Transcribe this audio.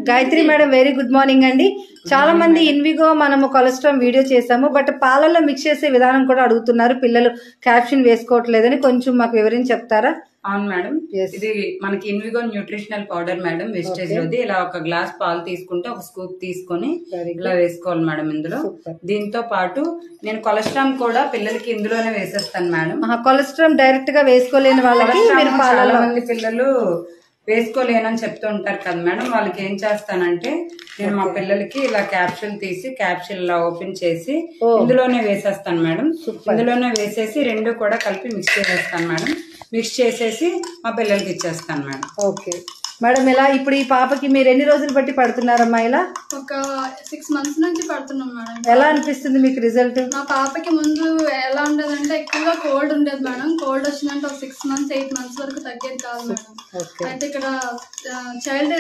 Gayatri madam very good morning అండి. చాలా మంది ఇన్విగో మనము కొలెస్ట్రాల్ వీడియో చేసాము, బట్ పాలల్లో మిక్స్ చేసే విధానం కూడా అడుగుతున్నారు. పిల్లలు క్యాప్షన్ వేసుకోవట్లేదని కొంచెం మాకు వివరించి చెప్తారా? అవును మేడం, ఇది మనకి Invigo nutritional powder madam, wastage లోది. ఇలా ఒక గ్లాస్ పాలు తీసుకుంటే ఒక స్కూప్ తీసుకొని ఇలా వేసుకోవాలి మేడం. ఇందులో దీంతో పాటు నేను కొలెస్ట్రాల్ కూడా పిల్లలకి ఇందులోనే వేసేస్తాను మేడం. కొలెస్ట్రాల్ డైరెక్ట్ గా వేసుకోలేని వాళ్ళకి చాలా మంది పిల్లలు వేసుకోలేనని చెప్తూ ఉంటారు కదా మేడం, వాళ్ళకి ఏం చేస్తానంటే నేను మా పిల్లలకి ఇలా క్యాప్సూల్ తీసి క్యాప్సూల్ ఇలా ఓపెన్ చేసి ఇందులోనే వేసేస్తాను మేడం. ఇందులోనే వేసేసి రెండు కూడా కలిపి మిక్స్ చేసేస్తాను మేడం. మిక్స్ చేసేసి మా పిల్లలకి ఇచ్చేస్తాను మేడం. ఓకే మేడం, ఇలా ఇప్పుడు ఈ పాపకి మీరు ఎన్ని రోజులు బట్టి పడుతున్నారమ్మా? ఇలా ఒక 6 months నుంచి పడుతున్నాం మేడం. ఎలా అనిపిస్తుంది మీకు రిజల్ట్? మా పాపకి ముందు ఎలా ఉండేదంటే ఎక్కువగా కోల్డ్ ఉండేది మేడం. కోల్డ్ వచ్చిందంటే ఒక 6 months 8 months వరకు తగ్గేది కాదు మేడం. అయితే ఇక్కడ చైల్డ్